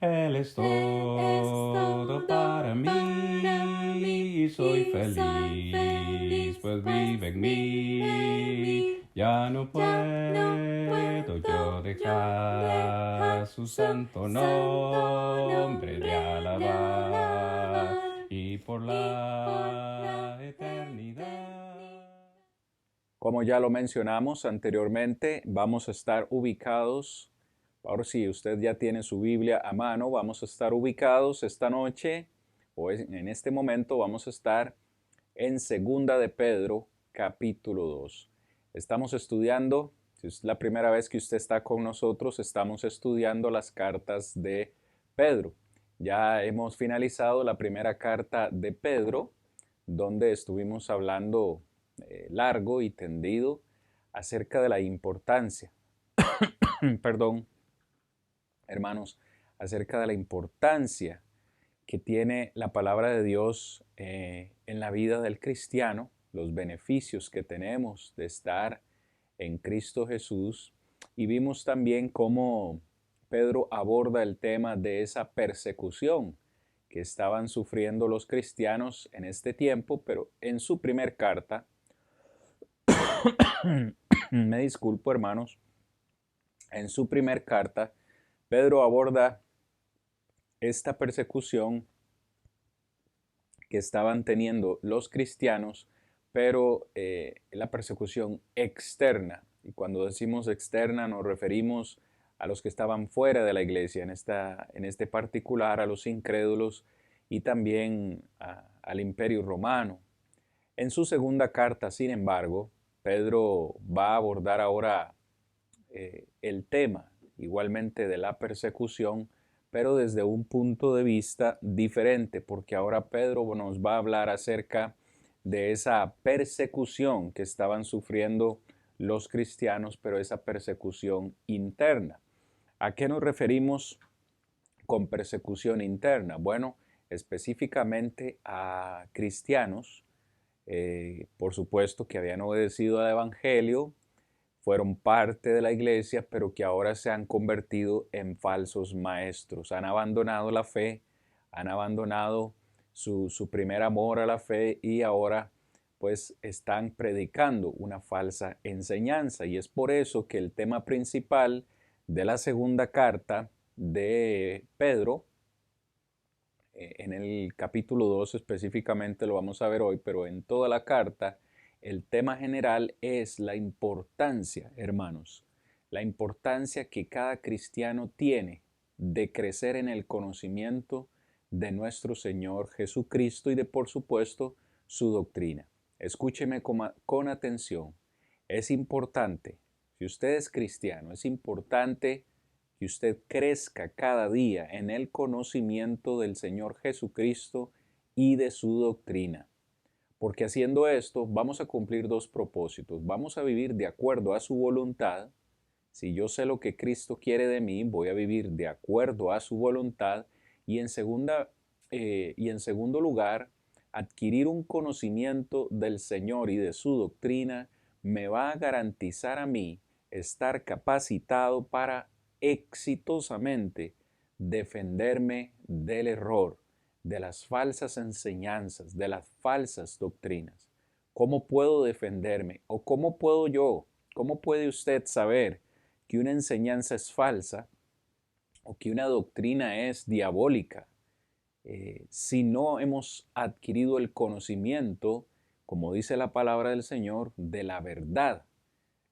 Él es todo para mí, soy feliz, pues vive en mí. Ya no puedo yo dejar su santo nombre de alabar y por la eternidad. Como ya lo mencionamos anteriormente, vamos a estar ubicados. Ahora sí, usted ya tiene su Biblia a mano, vamos a estar ubicados esta noche o en este momento vamos a estar en Segunda de Pedro, capítulo 2. Estamos estudiando, si es la primera vez que usted está con nosotros, estamos estudiando las cartas de Pedro. Ya hemos finalizado la primera carta de Pedro, donde estuvimos hablando largo y tendido acerca de la importancia, perdón, hermanos, acerca de la importancia que tiene la palabra de Dios en la vida del cristiano, los beneficios que tenemos de estar en Cristo Jesús. Y vimos también cómo Pedro aborda el tema de esa persecución que estaban sufriendo los cristianos en este tiempo, pero en su primer carta, me disculpo hermanos, en su primer carta, Pedro aborda esta persecución que estaban teniendo los cristianos, pero la persecución externa. Y cuando decimos externa nos referimos a los que estaban fuera de la iglesia, en este particular a los incrédulos y también al imperio romano. En su segunda carta, sin embargo, Pedro va a abordar ahora el tema igualmente de la persecución, pero desde un punto de vista diferente, porque ahora Pedro nos va a hablar acerca de esa persecución que estaban sufriendo los cristianos, pero esa persecución interna. ¿A qué nos referimos con persecución interna? Bueno, específicamente a cristianos, por supuesto, que habían obedecido al Evangelio, fueron parte de la iglesia, pero que ahora se han convertido en falsos maestros. Han abandonado la fe, han abandonado su primer amor a la fe y ahora pues están predicando una falsa enseñanza. Y es por eso que el tema principal de la segunda carta de Pedro, en el capítulo 2 específicamente lo vamos a ver hoy, pero en toda la carta, el tema general es la importancia, hermanos, la importancia que cada cristiano tiene de crecer en el conocimiento de nuestro Señor Jesucristo y de, por supuesto, su doctrina. Escúcheme con atención. Es importante, si usted es cristiano, es importante que usted crezca cada día en el conocimiento del Señor Jesucristo y de su doctrina. Porque haciendo esto vamos a cumplir dos propósitos. Vamos a vivir de acuerdo a su voluntad. Si yo sé lo que Cristo quiere de mí, voy a vivir de acuerdo a su voluntad. Y en segundo lugar, adquirir un conocimiento del Señor y de su doctrina me va a garantizar a mí estar capacitado para exitosamente defenderme del error, de las falsas enseñanzas, de las falsas doctrinas. ¿Cómo puedo defenderme? ¿O cómo puede usted saber que una enseñanza es falsa o que una doctrina es diabólica? Si no hemos adquirido el conocimiento, como dice la palabra del Señor, de la verdad.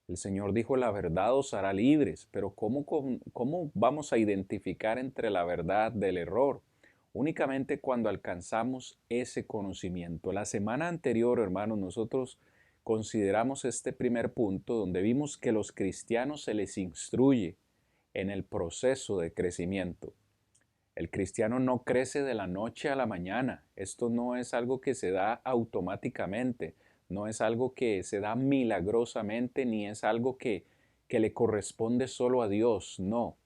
El Señor dijo, la verdad os hará libres, pero ¿cómo vamos a identificar entre la verdad del error? Únicamente cuando alcanzamos ese conocimiento. La semana anterior, hermanos, nosotros consideramos este primer punto donde vimos que los cristianos se les instruye en el proceso de crecimiento. El cristiano no crece de la noche a la mañana. Esto no es algo que se da automáticamente, no es algo que se da milagrosamente, ni es algo que le corresponde solo a Dios. No,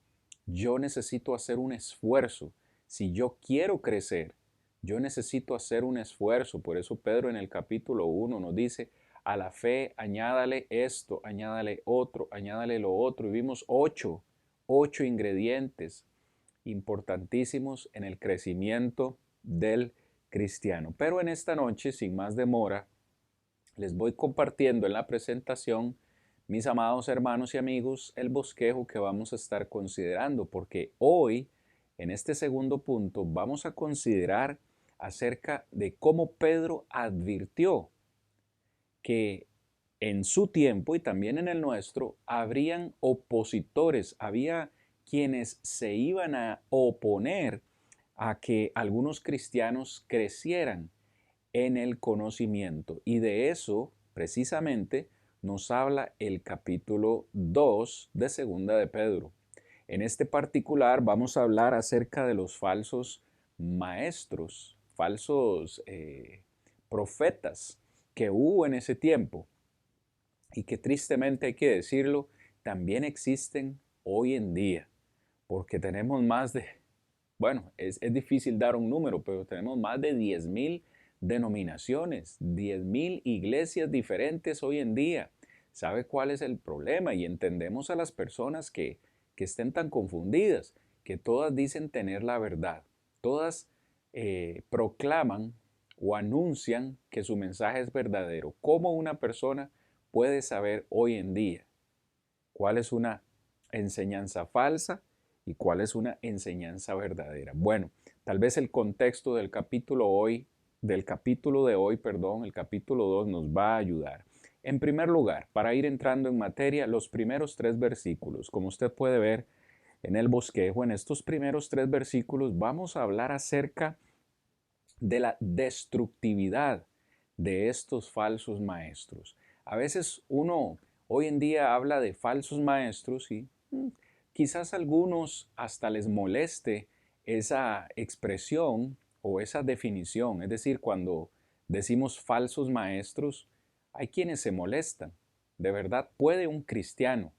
yo necesito hacer un esfuerzo. Si yo quiero crecer, yo necesito hacer un esfuerzo. Por eso Pedro en el capítulo 1 nos dice, a la fe añádale esto, añádale otro, añádale lo otro. Y vimos ocho ingredientes importantísimos en el crecimiento del cristiano. Pero en esta noche, sin más demora, les voy compartiendo en la presentación, mis amados hermanos y amigos, el bosquejo que vamos a estar considerando, porque hoy, en este segundo punto, vamos a considerar acerca de cómo Pedro advirtió que en su tiempo y también en el nuestro, habrían opositores, había quienes se iban a oponer a que algunos cristianos crecieran en el conocimiento. Y de eso, precisamente, nos habla el capítulo 2 de Segunda de Pedro. En este particular vamos a hablar acerca de los falsos maestros, falsos profetas que hubo en ese tiempo y que tristemente hay que decirlo, también existen hoy en día, porque tenemos más de, bueno, es difícil dar un número, pero tenemos más de 10,000 denominaciones, 10,000 iglesias diferentes hoy en día. ¿Sabe cuál es el problema? Y entendemos a las personas que estén tan confundidas, que todas dicen tener la verdad, todas proclaman o anuncian que su mensaje es verdadero. ¿Cómo una persona puede saber hoy en día cuál es una enseñanza falsa y cuál es una enseñanza verdadera? Bueno, tal vez el contexto del capítulo de hoy, el capítulo 2 nos va a ayudar. En primer lugar, para ir entrando en materia, los primeros 3 versículos, como usted puede ver en el bosquejo, en estos primeros 3 versículos vamos a hablar acerca de la destructividad de estos falsos maestros. A veces uno hoy en día habla de falsos maestros y quizás a algunos hasta les moleste esa expresión o esa definición. Es decir, cuando decimos falsos maestros, hay quienes se molestan. ¿De verdad puede un cristiano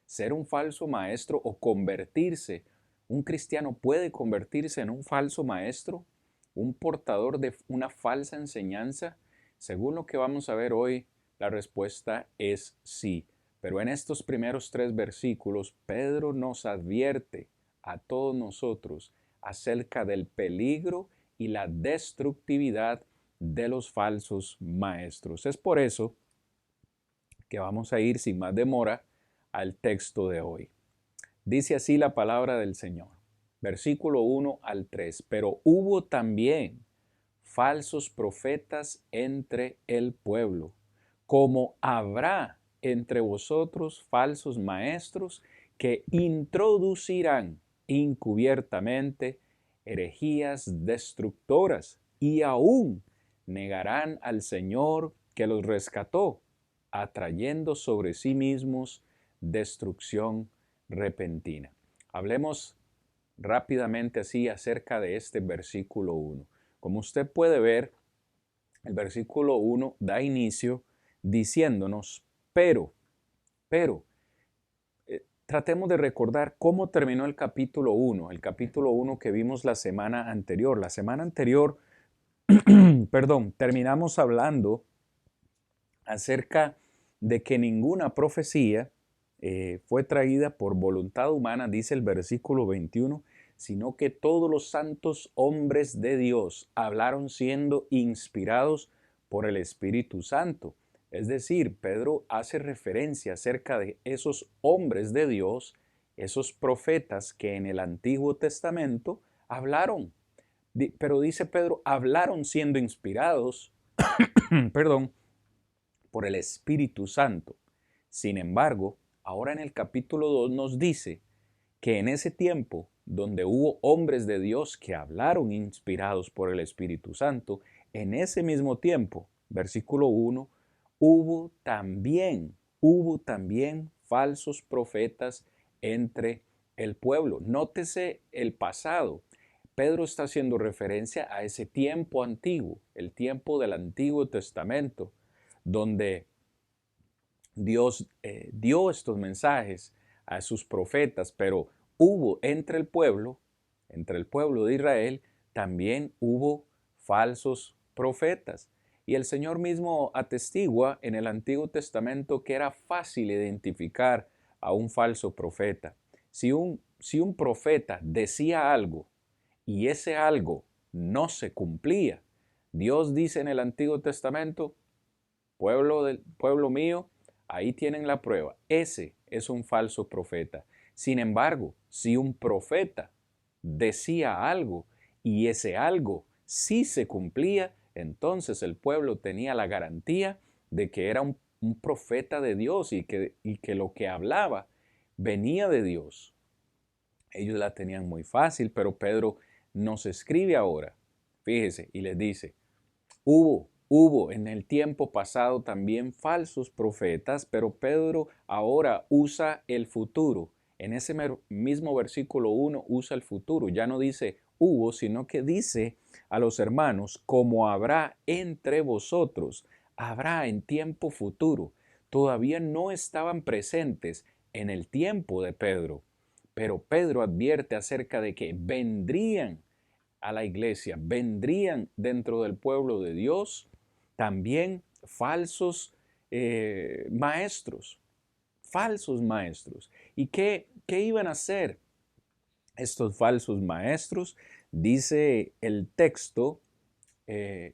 ser un falso maestro o convertirse? ¿Un cristiano puede convertirse en un falso maestro? ¿Un portador de una falsa enseñanza? Según lo que vamos a ver hoy, la respuesta es sí. Pero en estos primeros 3 versículos, Pedro nos advierte a todos nosotros acerca del peligro y la destructividad de los falsos maestros. Es por eso que vamos a ir sin más demora al texto de hoy. Dice así la palabra del Señor. Versículo 1 al 3. Pero hubo también falsos profetas entre el pueblo, como habrá entre vosotros falsos maestros que introducirán encubiertamente herejías destructoras y aún negarán al Señor que los rescató, atrayendo sobre sí mismos destrucción repentina. Hablemos rápidamente así acerca de este versículo 1. Como usted puede ver, el versículo 1 da inicio diciéndonos, pero, tratemos de recordar cómo terminó el capítulo 1 que vimos la semana anterior. La semana anterior, terminamos hablando acerca de que ninguna profecía fue traída por voluntad humana, dice el versículo 21, sino que todos los santos hombres de Dios hablaron siendo inspirados por el Espíritu Santo. Es decir, Pedro hace referencia acerca de esos hombres de Dios, esos profetas que en el Antiguo Testamento hablaron. Pero dice Pedro, hablaron siendo inspirados, por el Espíritu Santo. Sin embargo, ahora en el capítulo 2 nos dice que en ese tiempo, donde hubo hombres de Dios que hablaron inspirados por el Espíritu Santo, en ese mismo tiempo, versículo 1, hubo también falsos profetas entre el pueblo. Nótese el pasado. Pedro está haciendo referencia a ese tiempo antiguo, el tiempo del Antiguo Testamento, donde Dios dio estos mensajes a sus profetas, pero hubo entre el pueblo de Israel, también hubo falsos profetas. Y el Señor mismo atestigua en el Antiguo Testamento que era fácil identificar a un falso profeta. Si un si un profeta decía algo y ese algo no se cumplía, Dios dice en el Antiguo Testamento, pueblo mío, ahí tienen la prueba. Ese es un falso profeta. Sin embargo, si un profeta decía algo y ese algo sí se cumplía, entonces el pueblo tenía la garantía de que era un profeta de Dios y que lo que hablaba venía de Dios. Ellos la tenían muy fácil, pero Pedro nos escribe ahora, fíjese, y les dice, hubo en el tiempo pasado también falsos profetas, pero Pedro ahora usa el futuro. En ese mismo versículo 1 usa el futuro. Ya no dice hubo, sino que dice a los hermanos, como habrá entre vosotros, habrá en tiempo futuro. Todavía no estaban presentes en el tiempo de Pedro, pero Pedro advierte acerca de que vendrían a la iglesia, vendrían dentro del pueblo de Dios también maestros, falsos maestros. ¿Y qué iban a hacer estos falsos maestros? Dice el texto,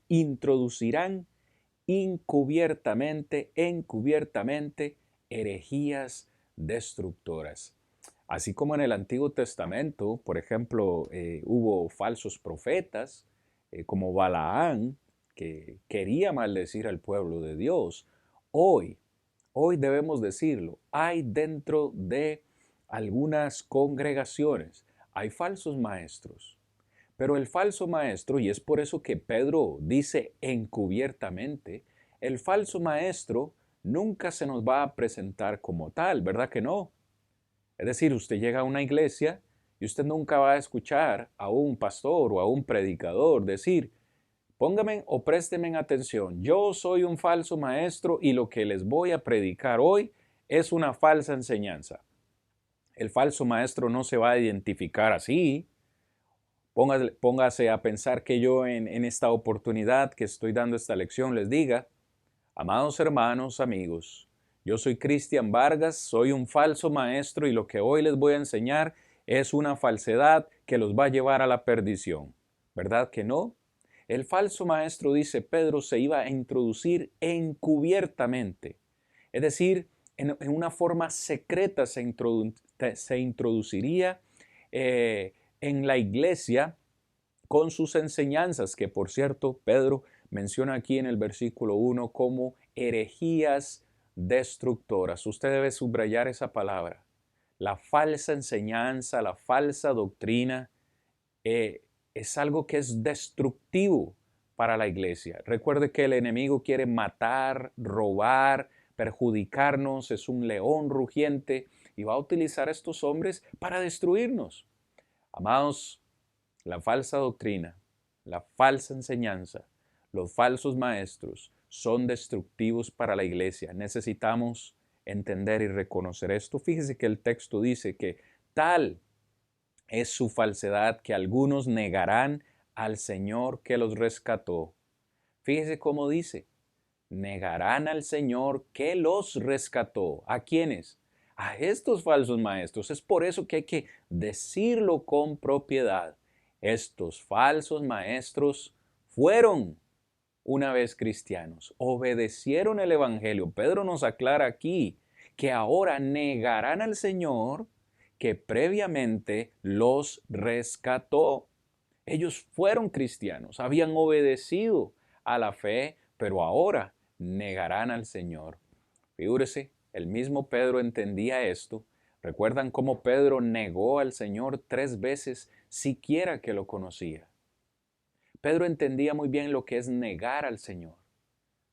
introducirán encubiertamente, herejías destructoras. Así como en el Antiguo Testamento, por ejemplo, hubo falsos profetas, como Balaán, que quería maldecir al pueblo de Dios. Hoy, hoy debemos decirlo, hay dentro de algunas congregaciones, hay falsos maestros. Pero el falso maestro, y es por eso que Pedro dice encubiertamente, el falso maestro nunca se nos va a presentar como tal, ¿verdad que no? Es decir, usted llega a una iglesia y usted nunca va a escuchar a un pastor o a un predicador decir, pónganme o préstenme atención, yo soy un falso maestro y lo que les voy a predicar hoy es una falsa enseñanza. El falso maestro no se va a identificar así. Póngase a pensar que yo en esta oportunidad que estoy dando esta lección les diga, amados hermanos, amigos, yo soy Cristian Vargas, soy un falso maestro y lo que hoy les voy a enseñar es una falsedad que los va a llevar a la perdición. ¿Verdad que no? El falso maestro, dice Pedro, se iba a introducir encubiertamente. Es decir, en una forma secreta se introduciría en la iglesia con sus enseñanzas, que por cierto Pedro menciona aquí en el versículo 1 como herejías destructoras. Usted debe subrayar esa palabra. La falsa enseñanza, la falsa doctrina es algo que es destructivo para la iglesia. Recuerde que el enemigo quiere matar, robar, perjudicarnos, es un león rugiente y va a utilizar a estos hombres para destruirnos. Amados, la falsa doctrina, la falsa enseñanza, los falsos maestros son destructivos para la iglesia. Necesitamos entender y reconocer esto. Fíjese que el texto dice que tal es su falsedad que algunos negarán al Señor que los rescató. Fíjese cómo dice, negarán al Señor que los rescató. ¿A quiénes? A estos falsos maestros. Es por eso que hay que decirlo con propiedad. Estos falsos maestros fueron una vez cristianos, obedecieron el Evangelio. Pedro nos aclara aquí que ahora negarán al Señor que previamente los rescató. Ellos fueron cristianos, habían obedecido a la fe, pero ahora negarán al Señor. Figúrese, el mismo Pedro entendía esto. ¿Recuerdan cómo Pedro negó al Señor 3 veces siquiera que lo conocía? Pedro entendía muy bien lo que es negar al Señor.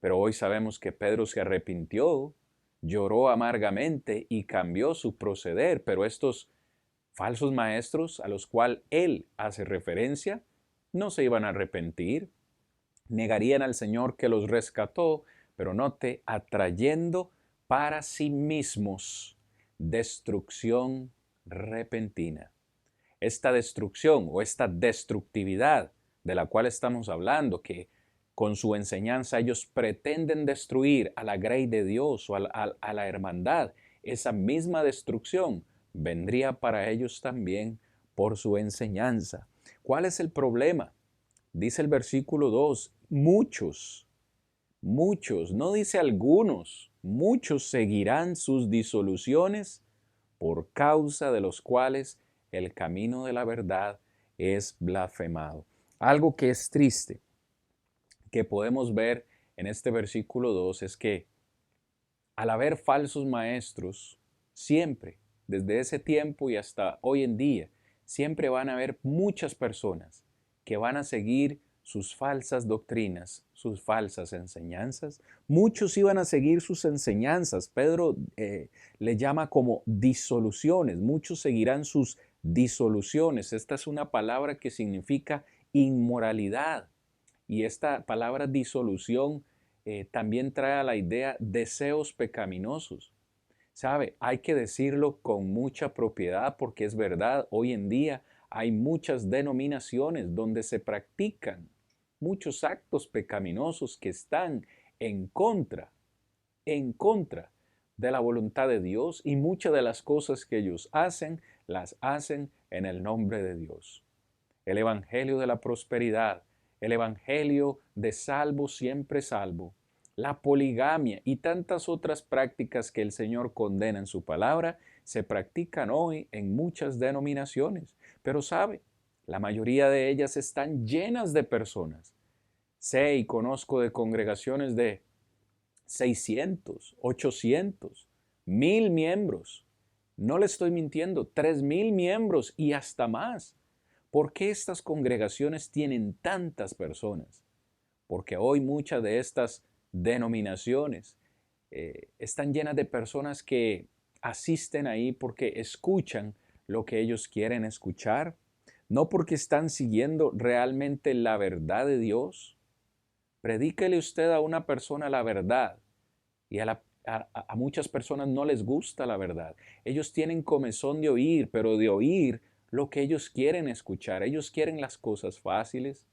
Pero hoy sabemos que Pedro se arrepintió, lloró amargamente y cambió su proceder. Pero estos falsos maestros a los cuales él hace referencia no se iban a arrepentir. Negarían al Señor que los rescató, pero note, atrayendo para sí mismos destrucción repentina. Esta destrucción o esta destructividad de la cual estamos hablando, que con su enseñanza ellos pretenden destruir a la grey de Dios o a la hermandad, esa misma destrucción vendría para ellos también por su enseñanza. ¿Cuál es el problema? Dice el versículo 2, muchos, no dice algunos, muchos seguirán sus disoluciones por causa de los cuales el camino de la verdad es blasfemado. Algo que es triste, que podemos ver en este versículo 2 es que al haber falsos maestros, siempre, desde ese tiempo y hasta hoy en día, siempre van a haber muchas personas que van a seguir sus falsas doctrinas, sus falsas enseñanzas. Muchos iban a seguir sus enseñanzas. Pedro le llama como disoluciones. Muchos seguirán sus disoluciones. Esta es una palabra que significa inmoralidad. Y esta palabra disolución también trae a la idea deseos pecaminosos. ¿Sabe? Hay que decirlo con mucha propiedad porque es verdad, hoy en día hay muchas denominaciones donde se practican muchos actos pecaminosos que están en contra, en contra de la voluntad de Dios, y muchas de las cosas que ellos hacen, las hacen en el nombre de Dios. El evangelio de la prosperidad, el evangelio de salvo siempre salvo, la poligamia y tantas otras prácticas que el Señor condena en su palabra se practican hoy en muchas denominaciones. Pero sabe, la mayoría de ellas están llenas de personas. Sé y conozco de congregaciones de 600, 800, 1000 miembros. No le estoy mintiendo, 3000 miembros y hasta más. ¿Por qué estas congregaciones tienen tantas personas? Porque hoy muchas de estas denominaciones están llenas de personas que asisten ahí porque escuchan lo que ellos quieren escuchar, no porque están siguiendo realmente la verdad de Dios. Predíquele usted a una persona la verdad y a muchas personas no les gusta la verdad. Ellos tienen comezón de oír, pero de oír lo que ellos quieren escuchar. Ellos quieren las cosas fáciles,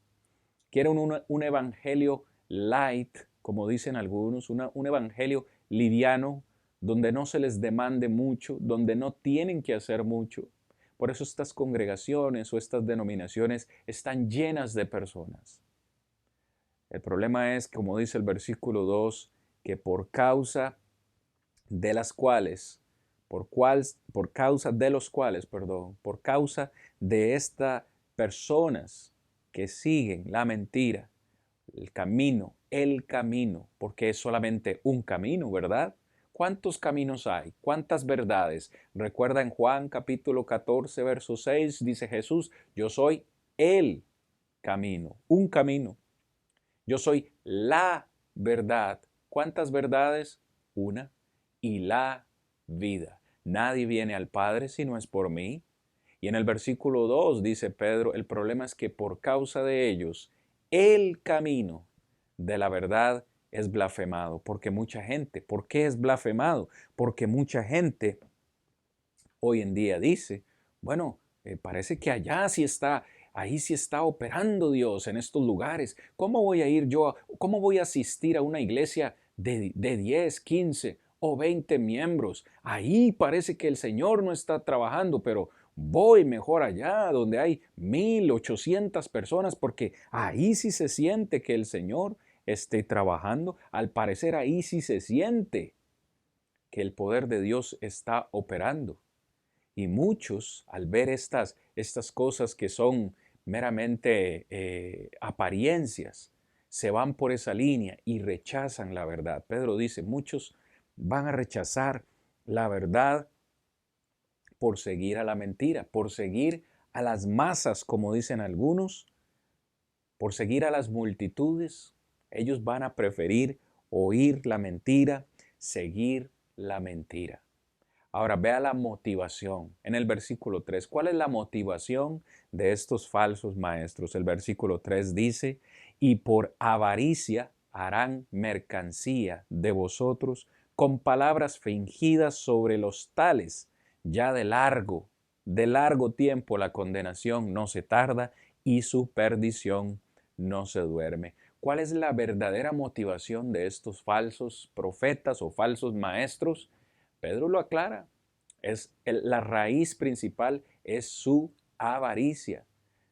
quieren un evangelio light, como dicen algunos, un evangelio liviano, donde no se les demande mucho, donde no tienen que hacer mucho. Por eso estas congregaciones o estas denominaciones están llenas de personas. El problema es, como dice el versículo 2, que por causa de las cuales, por causa de los cuales, perdón, por causa de estas personas que siguen la mentira, el camino, porque es solamente un camino, ¿verdad? ¿Cuántos caminos hay? ¿Cuántas verdades? Recuerda en Juan capítulo 14, verso 6, dice Jesús, yo soy el camino, un camino. Yo soy la verdad. ¿Cuántas verdades? Una. Y la vida. Nadie viene al Padre si no es por mí. Y en el versículo 2 dice Pedro, el problema es que por causa de ellos, el camino de la verdad es blasfemado. Porque mucha gente, ¿por qué es blasfemado? Porque mucha gente hoy en día dice, bueno, parece que allá sí está, ahí sí está operando Dios en estos lugares. ¿Cómo voy a ir yo, cómo voy a asistir a una iglesia de 10, 15 o 20 miembros? Ahí parece que el Señor no está trabajando, pero voy mejor allá donde hay 1800 personas porque ahí sí se siente que el Señor esté trabajando. Al parecer ahí sí se siente que el poder de Dios está operando. Y muchos, al ver estas cosas que son meramente apariencias, se van por esa línea y rechazan la verdad. Pedro dice, muchos van a rechazar la verdad por seguir a la mentira, por seguir a las masas, como dicen algunos, por seguir a las multitudes. Ellos van a preferir oír la mentira, seguir la mentira. Ahora vea la motivación en el versículo 3. ¿Cuál es la motivación de estos falsos maestros? El versículo 3 dice, y por avaricia harán mercancía de vosotros con palabras fingidas sobre los tales. Ya de largo tiempo la condenación no se tarda y su perdición no se duerme. ¿Cuál es la verdadera motivación de estos falsos profetas o falsos maestros? Pedro lo aclara. La raíz principal es su avaricia.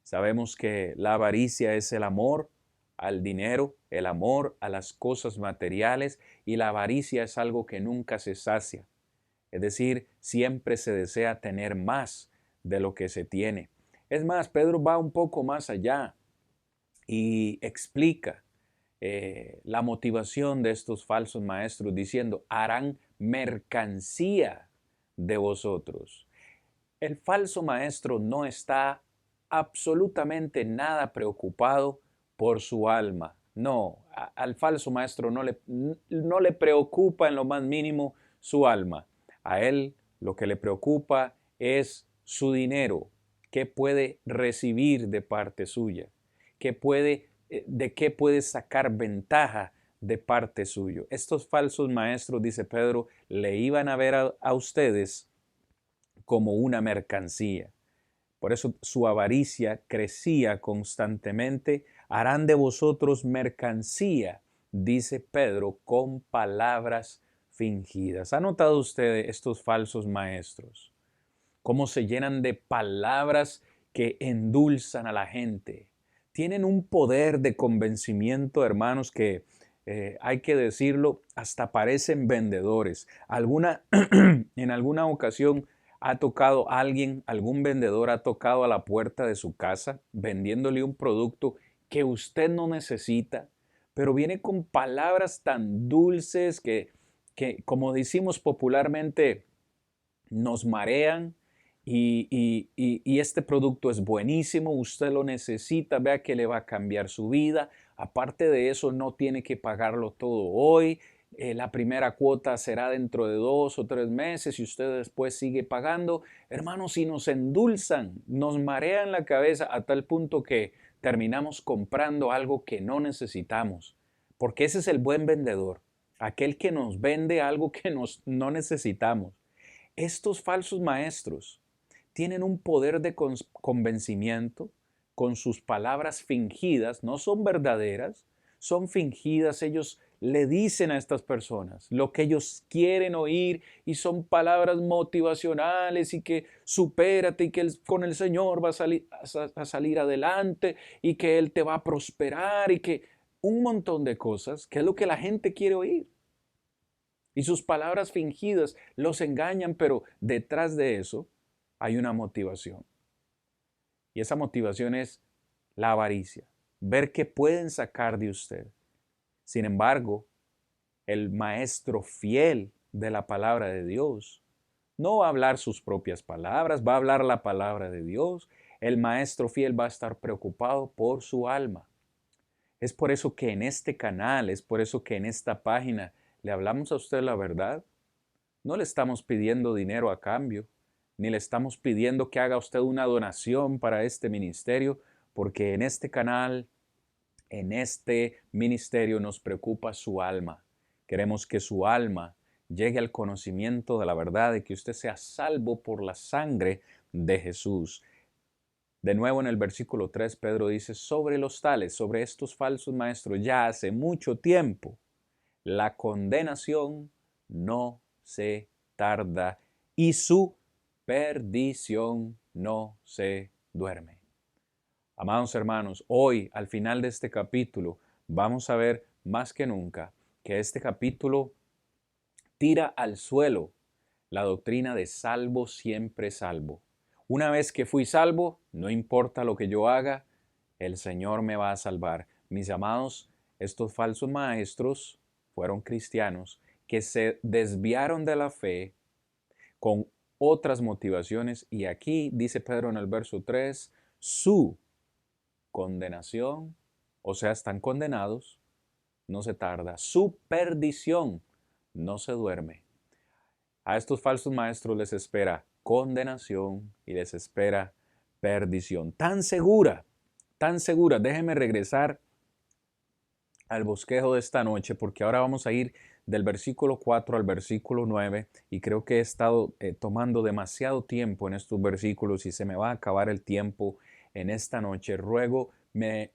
Sabemos que la avaricia es el amor al dinero, el amor a las cosas materiales, y la avaricia es algo que nunca se sacia. Es decir, siempre se desea tener más de lo que se tiene. Es más, Pedro va un poco más allá y explica la motivación de estos falsos maestros diciendo: harán mercancía de vosotros. El falso maestro no está absolutamente nada preocupado por su alma. No, al falso maestro no le preocupa en lo más mínimo su alma. A él lo que le preocupa es su dinero, qué puede recibir de parte suya, de qué puede sacar ventaja de parte suyo. Estos falsos maestros, dice Pedro, le iban a ver a ustedes como una mercancía. Por eso su avaricia crecía constantemente. Harán de vosotros mercancía, dice Pedro, con palabras fingidas. ¿Ha notado usted estos falsos maestros? Cómo se llenan de palabras que endulzan a la gente. Tienen un poder de convencimiento, hermanos, que hay que decirlo, hasta parecen vendedores. En alguna ocasión ha tocado alguien, algún vendedor ha tocado a la puerta de su casa vendiéndole un producto que usted no necesita, pero viene con palabras tan dulces que como decimos popularmente, nos marean, y este producto es buenísimo, usted lo necesita, vea que le va a cambiar su vida. Aparte de eso, no tiene que pagarlo todo hoy. La primera cuota será dentro de 2 o 3 meses y usted después sigue pagando. Hermanos, si nos endulzan, nos marean la cabeza a tal punto que terminamos comprando algo que no necesitamos. Porque ese es el buen vendedor, aquel que nos vende algo que no necesitamos. Estos falsos maestros tienen un poder de convencimiento con sus palabras fingidas, no son verdaderas, son fingidas. Ellos le dicen a estas personas lo que ellos quieren oír y son palabras motivacionales y que supérate y que con el Señor vas a salir adelante y que Él te va a prosperar y que un montón de cosas que es lo que la gente quiere oír. Y sus palabras fingidas los engañan, pero detrás de eso hay una motivación. Y esa motivación es la avaricia, ver qué pueden sacar de usted. Sin embargo, el maestro fiel de la palabra de Dios no va a hablar sus propias palabras, va a hablar la palabra de Dios. El maestro fiel va a estar preocupado por su alma. Es por eso que en este canal, es por eso que en esta página le hablamos a usted la verdad. No le estamos pidiendo dinero a cambio, ni le estamos pidiendo que haga usted una donación para este ministerio, porque en este canal, en este ministerio nos preocupa su alma. Queremos que su alma llegue al conocimiento de la verdad, de que usted sea salvo por la sangre de Jesús. De nuevo en el versículo 3, Pedro dice: sobre los tales, sobre estos falsos maestros, ya hace mucho tiempo, la condenación no se tarda y su perdición no se duerme. Amados hermanos, hoy al final de este capítulo vamos a ver más que nunca que este capítulo tira al suelo la doctrina de salvo siempre salvo. Una vez que fui salvo, no importa lo que yo haga, el Señor me va a salvar. Mis amados, estos falsos maestros fueron cristianos que se desviaron de la fe con otras motivaciones, y aquí dice Pedro en el verso 3, su condenación, o sea, están condenados, no se tarda, su perdición no se duerme. A estos falsos maestros les espera condenación y les espera perdición. Tan segura. Déjenme regresar al bosquejo de esta noche, porque ahora vamos a ir del versículo 4 al versículo 9 y creo que he estado tomando demasiado tiempo en estos versículos y se me va a acabar el tiempo en esta noche. Ruego me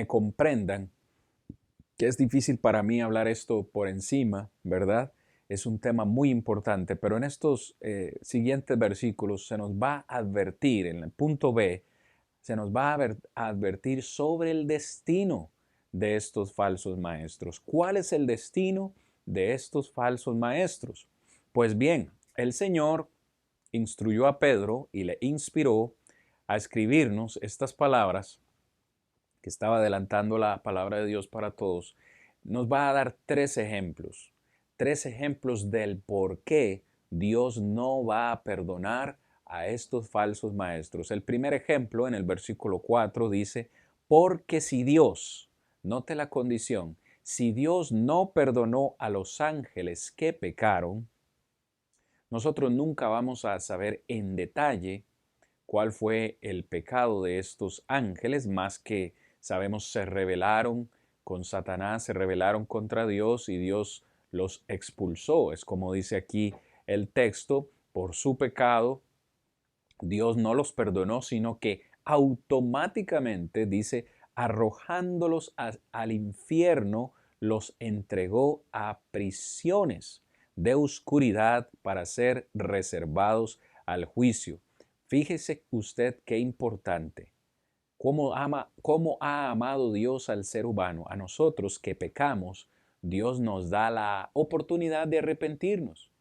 comprendan que es difícil para mí hablar esto por encima, ¿verdad? es un tema muy importante, pero en estos siguientes versículos se nos va a advertir, en el punto B, se nos va a advertir sobre el destino de estos falsos maestros. ¿Cuál es el destino de estos falsos maestros? Pues bien, el Señor instruyó a Pedro y le inspiró a escribirnos estas palabras, que estaba adelantando la palabra de Dios para todos. Nos va a dar tres ejemplos del por qué Dios no va a perdonar a estos falsos maestros. El primer ejemplo en el versículo 4 dice, porque si Dios, note la condición, si Dios no perdonó a los ángeles que pecaron, nosotros nunca vamos a saber en detalle cuál fue el pecado de estos ángeles, más que sabemos se rebelaron con Satanás, se rebelaron contra Dios y Dios los expulsó. Es como dice aquí el texto, por su pecado, Dios no los perdonó, sino que automáticamente, dice, arrojándolos al infierno, los entregó a prisiones de oscuridad para ser reservados al juicio. Fíjese usted qué importante. Cómo ha amado Dios al ser humano. A nosotros que pecamos, Dios nos da la oportunidad de arrepentirnos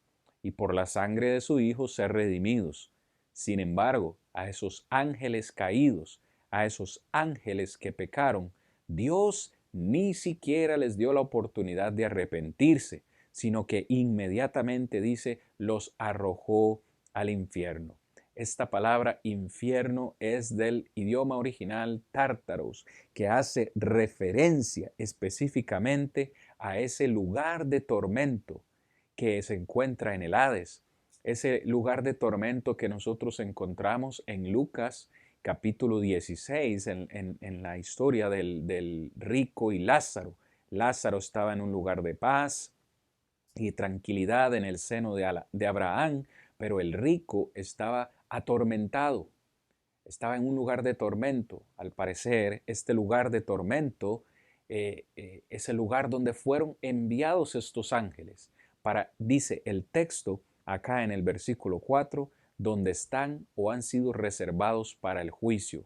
y por la sangre de su Hijo ser redimidos. Sin embargo, a esos ángeles caídos, a esos ángeles que pecaron, Dios ni siquiera les dio la oportunidad de arrepentirse, sino que inmediatamente dice, los arrojó al infierno. Esta palabra infierno es del idioma original tártaros, que hace referencia específicamente a ese lugar de tormento que se encuentra en el Hades, ese lugar de tormento que nosotros encontramos en Lucas capítulo 16, en la historia del rico y Lázaro. Lázaro estaba en un lugar de paz y tranquilidad en el seno de Abraham, pero el rico estaba atormentado, estaba en un lugar de tormento. Al parecer, este lugar de tormento es el lugar donde fueron enviados estos ángeles para, dice el texto acá en el versículo 4, donde están o han sido reservados para el juicio,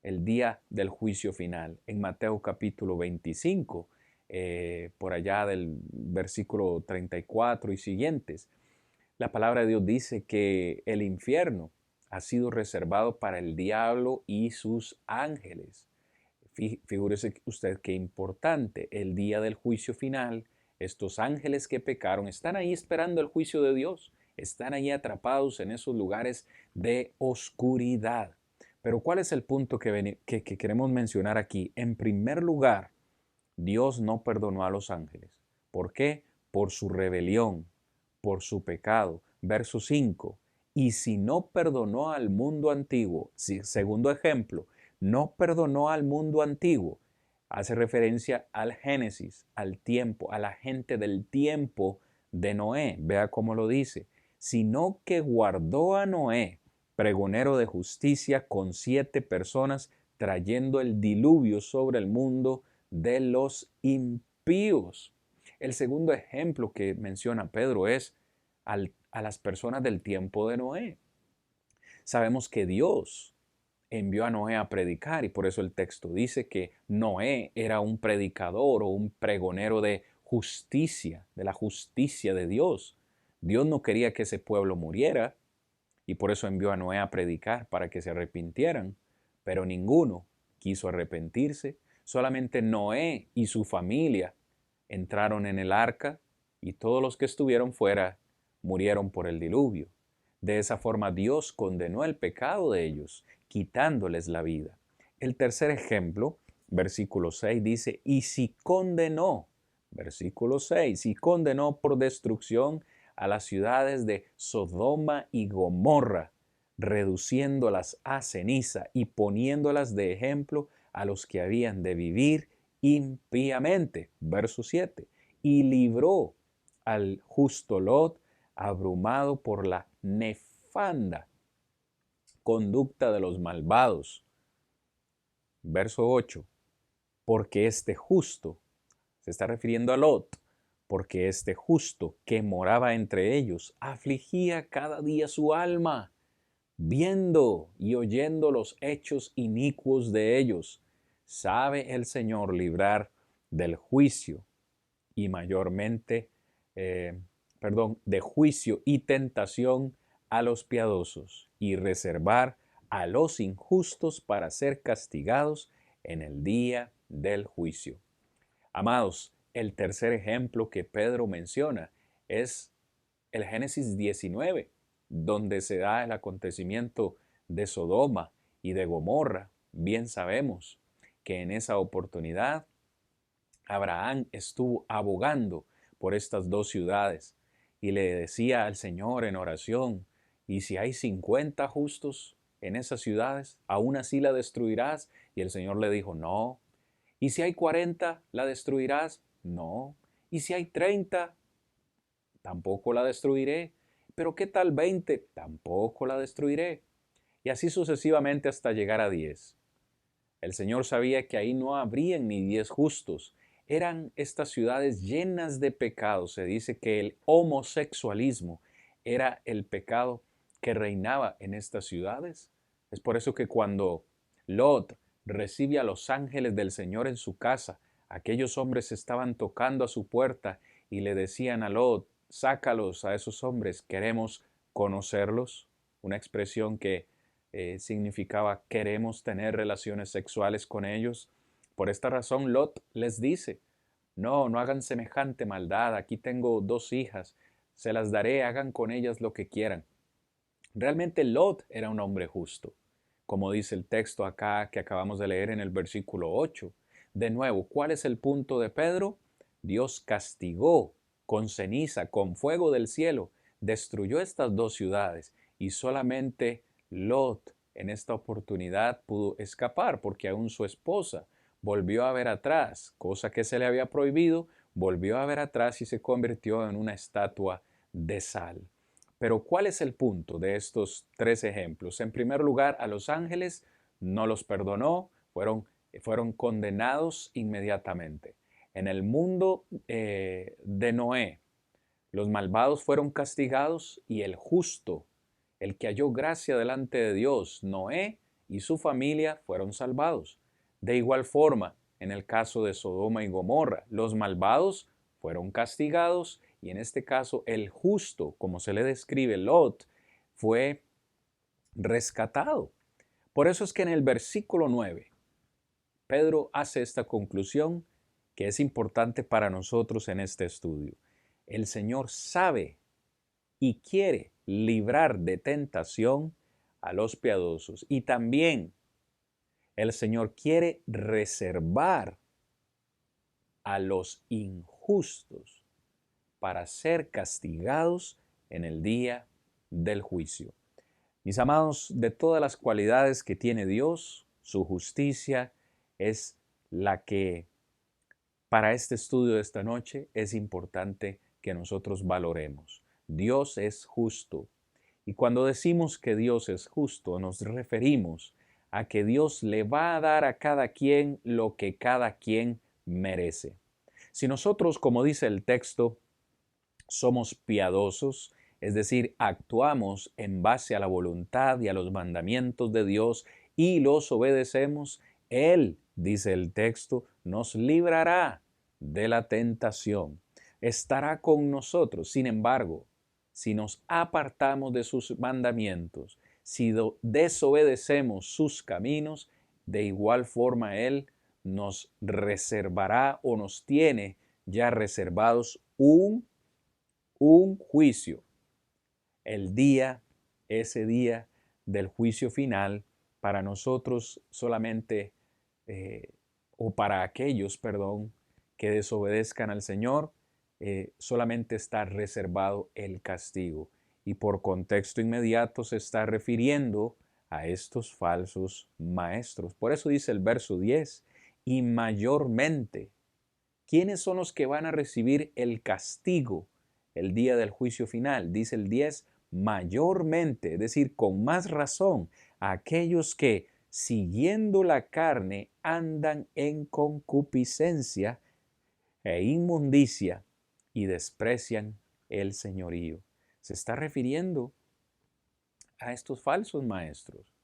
el día del juicio final. En Mateo capítulo 25, por allá del versículo 34 y siguientes, la palabra de Dios dice que el infierno ha sido reservado para el diablo y sus ángeles. Figúrese usted qué importante, el día del juicio final, estos ángeles que pecaron están ahí esperando el juicio de Dios, están ahí atrapados en esos lugares de oscuridad. Pero ¿cuál es el punto que queremos mencionar aquí? En primer lugar, Dios no perdonó a los ángeles. ¿Por qué? Por su rebelión, por su pecado. Verso 5. Y si no perdonó al mundo antiguo, segundo ejemplo, no perdonó al mundo antiguo, hace referencia al Génesis, al tiempo, a la gente del tiempo de Noé. Vea cómo lo dice. Sino que guardó a Noé, pregonero de justicia, con 7 personas, trayendo el diluvio sobre el mundo de los impíos. El segundo ejemplo que menciona Pedro es a las personas del tiempo de Noé. Sabemos que Dios envió a Noé a predicar y por eso el texto dice que Noé era un predicador o un pregonero de justicia, de la justicia de Dios. Dios no quería que ese pueblo muriera y por eso envió a Noé a predicar para que se arrepintieran, pero ninguno quiso arrepentirse. Solamente Noé y su familia entraron en el arca y todos los que estuvieron fuera murieron por el diluvio. De esa forma Dios condenó el pecado de ellos, quitándoles la vida. El tercer ejemplo, versículo 6 dice, y si condenó, versículo 6, y condenó por destrucción a las ciudades de Sodoma y Gomorra, reduciéndolas a ceniza y poniéndolas de ejemplo a los que habían de vivir impíamente. Verso 7. Y libró al justo Lot, abrumado por la nefanda conducta de los malvados. Verso 8. Porque este justo, se está refiriendo a Lot, porque este justo que moraba entre ellos afligía cada día su alma, viendo y oyendo los hechos inicuos de ellos. Sabe el Señor librar del juicio y mayormente, eh, de juicio y tentación a los piadosos y reservar a los injustos para ser castigados en el día del juicio. Amados, el tercer ejemplo que Pedro menciona es el Génesis 19, donde se da el acontecimiento de Sodoma y de Gomorra. Bien sabemos que en esa oportunidad Abraham estuvo abogando por estas dos ciudades y le decía al Señor en oración, ¿y si hay 50 justos en esas ciudades, aún así la destruirás? Y el Señor le dijo, no. ¿Y si hay 40, la destruirás? No. ¿Y si hay 30? Tampoco la destruiré. ¿Pero qué tal 20? Tampoco la destruiré. Y así sucesivamente hasta llegar a 10. El Señor sabía que ahí no habrían ni 10 justos. Eran estas ciudades llenas de pecados. Se dice que el homosexualismo era el pecado que reinaba en estas ciudades. Es por eso que cuando Lot recibe a los ángeles del Señor en su casa, aquellos hombres estaban tocando a su puerta y le decían a Lot, sácalos a esos hombres, queremos conocerlos. Una expresión que significaba queremos tener relaciones sexuales con ellos. Por esta razón Lot les dice, no, no hagan semejante maldad, aquí tengo 2 hijas, se las daré, hagan con ellas lo que quieran. Realmente Lot era un hombre justo, como dice el texto acá que acabamos de leer en el versículo 8. De nuevo, ¿cuál es el punto de Pedro? Dios castigó con ceniza, con fuego del cielo, destruyó estas 2 ciudades y solamente Lot en esta oportunidad pudo escapar porque aún su esposa volvió a ver atrás, cosa que se le había prohibido, volvió a ver atrás y se convirtió en una estatua de sal. Pero ¿cuál es el punto de estos 3 ejemplos? En primer lugar, a los ángeles no los perdonó, fueron condenados inmediatamente. En el mundo de Noé, los malvados fueron castigados y el justo, el que halló gracia delante de Dios, Noé y su familia fueron salvados. De igual forma, en el caso de Sodoma y Gomorra, los malvados fueron castigados y en este caso el justo, como se le describe Lot, fue rescatado. Por eso es que en el versículo 9, Pedro hace esta conclusión que es importante para nosotros en este estudio. El Señor sabe y quiere librar de tentación a los piadosos. Y también el Señor quiere reservar a los injustos para ser castigados en el día del juicio. Mis amados, de todas las cualidades que tiene Dios, su justicia es la que para este estudio de esta noche es importante que nosotros valoremos. Dios es justo. Y cuando decimos que Dios es justo, nos referimos a que Dios le va a dar a cada quien lo que cada quien merece. Si nosotros, como dice el texto, somos piadosos, es decir, actuamos en base a la voluntad y a los mandamientos de Dios y los obedecemos, Él, dice el texto, nos librará de la tentación. Estará con nosotros. Sin embargo, si nos apartamos de sus mandamientos, si desobedecemos sus caminos, de igual forma Él nos reservará o nos tiene ya reservados un juicio. Ese día del juicio final, para nosotros solamente, o para aquellos, perdón, que desobedezcan al Señor, solamente está reservado el castigo. Y por contexto inmediato se está refiriendo a estos falsos maestros. Por eso dice el verso 10, y mayormente, ¿quiénes son los que van a recibir el castigo el día del juicio final? Dice el 10, mayormente, es decir, con más razón, aquellos que, siguiendo la carne, andan en concupiscencia e inmundicia y desprecian el señorío. Se está refiriendo a estos falsos maestros.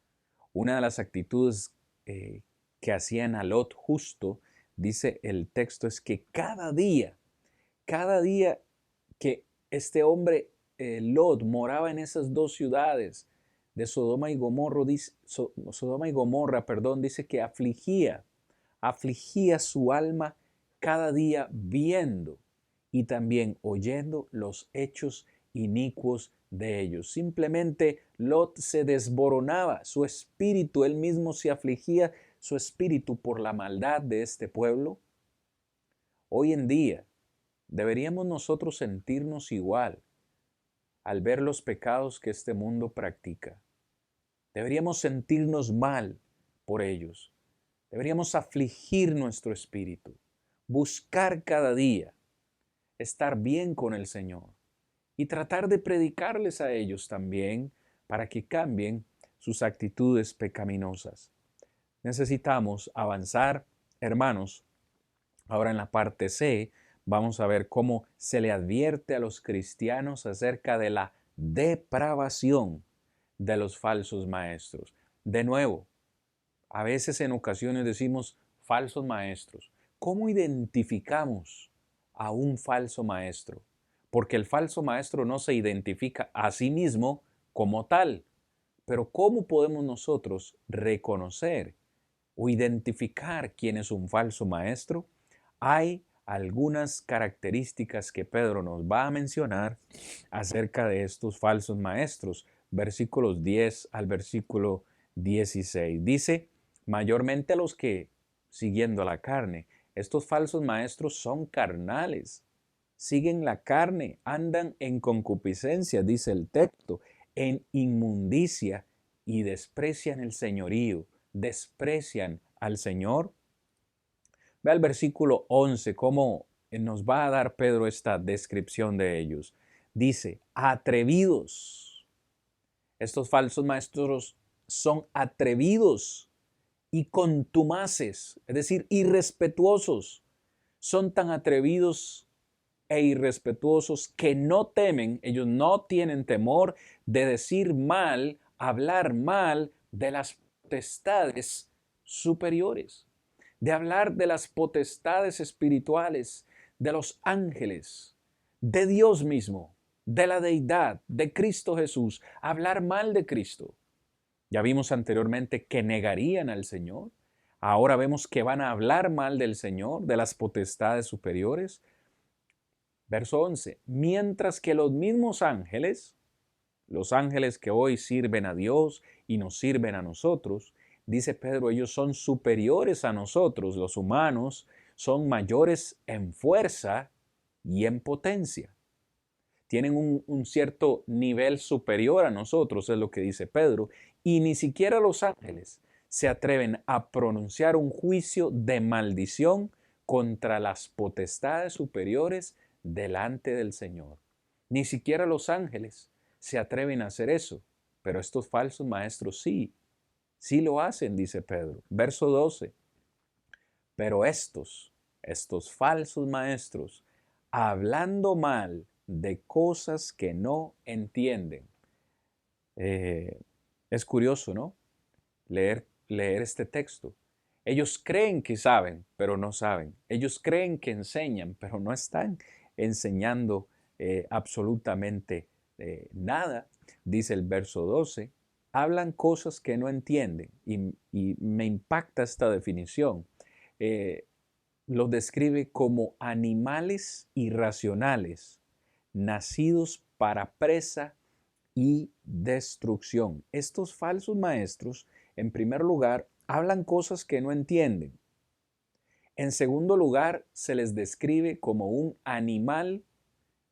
Una de las actitudes que hacían a Lot justo, dice el texto, es que cada día que este hombre Lot moraba en esas dos ciudades de Sodoma y Gomorra, dice que afligía su alma cada día viendo y también oyendo los hechos inicuos de ellos. Simplemente Lot se desboronaba, su espíritu, él mismo se afligía su espíritu por la maldad de este pueblo. Hoy en día deberíamos nosotros sentirnos igual al ver los pecados que este mundo practica. Deberíamos sentirnos mal por ellos. Deberíamos afligir nuestro espíritu, buscar cada día estar bien con el Señor y tratar de predicarles a ellos también para que cambien sus actitudes pecaminosas. Necesitamos avanzar, hermanos. Ahora en la parte C vamos a ver cómo se le advierte a los cristianos acerca de la depravación de los falsos maestros. De nuevo, a veces en ocasiones decimos falsos maestros. ¿Cómo identificamos a un falso maestro? Porque el falso maestro no se identifica a sí mismo como tal. Pero ¿cómo podemos nosotros reconocer o identificar quién es un falso maestro? Hay algunas características que Pedro nos va a mencionar acerca de estos falsos maestros. Versículos 10 al versículo 16. Dice, mayormente los que, siguiendo la carne, estos falsos maestros son carnales, siguen la carne, andan en concupiscencia, dice el texto, en inmundicia y desprecian el señorío, desprecian al Señor. Ve al versículo 11 cómo nos va a dar Pedro esta descripción de ellos. Dice, atrevidos. Estos falsos maestros son atrevidos y contumaces, es decir, irrespetuosos. Son tan atrevidos e irrespetuosos que no temen, ellos no tienen temor de decir mal, hablar mal de las potestades superiores, de hablar de las potestades espirituales, de los ángeles, de Dios mismo, de la deidad, de Cristo Jesús, hablar mal de Cristo. Ya vimos anteriormente que negarían al Señor. Ahora vemos que van a hablar mal del Señor, de las potestades superiores. Verso 11. Mientras que los mismos ángeles, los ángeles que hoy sirven a Dios y nos sirven a nosotros, dice Pedro, ellos son superiores a nosotros, los humanos, son mayores en fuerza y en potencia. Tienen un cierto nivel superior a nosotros, es lo que dice Pedro, y ni siquiera los ángeles se atreven a pronunciar un juicio de maldición contra las potestades superiores delante del Señor. Ni siquiera los ángeles se atreven a hacer eso, pero estos falsos maestros sí lo hacen, dice Pedro. Verso 12. Pero estos falsos maestros, hablando mal de cosas que no entienden. Es curioso, ¿no? Leer este texto. Ellos creen que saben, pero no saben. Ellos creen que enseñan, pero no están enseñando absolutamente nada. Dice el verso 12. Hablan cosas que no entienden. Y me impacta esta definición. Los describe como animales irracionales, nacidos para presa y destrucción. Estos falsos maestros, en primer lugar, hablan cosas que no entienden. En segundo lugar, se les describe como un animal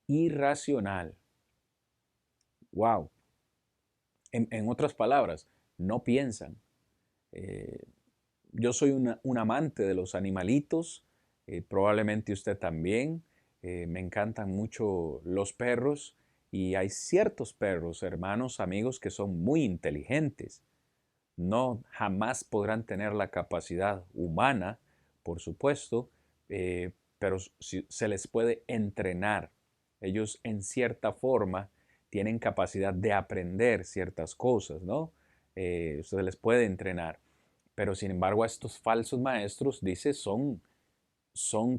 irracional. ¡Wow! En otras palabras, no piensan. Yo soy un amante de los animalitos, probablemente usted también. Me encantan mucho los perros y hay ciertos perros, hermanos, amigos, que son muy inteligentes. No jamás podrán tener la capacidad humana, por supuesto, pero se les puede entrenar. Ellos en cierta forma tienen capacidad de aprender ciertas cosas, ¿no? Se les puede entrenar. Pero sin embargo a estos falsos maestros, dice, son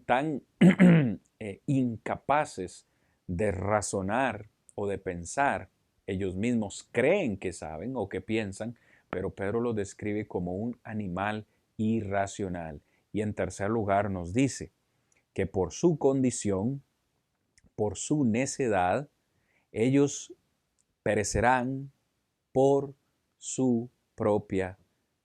tan incapaces de razonar o de pensar. Ellos mismos creen que saben o que piensan, pero Pedro los describe como un animal irracional. Y en tercer lugar nos dice que por su condición, por su necedad, ellos perecerán por su propia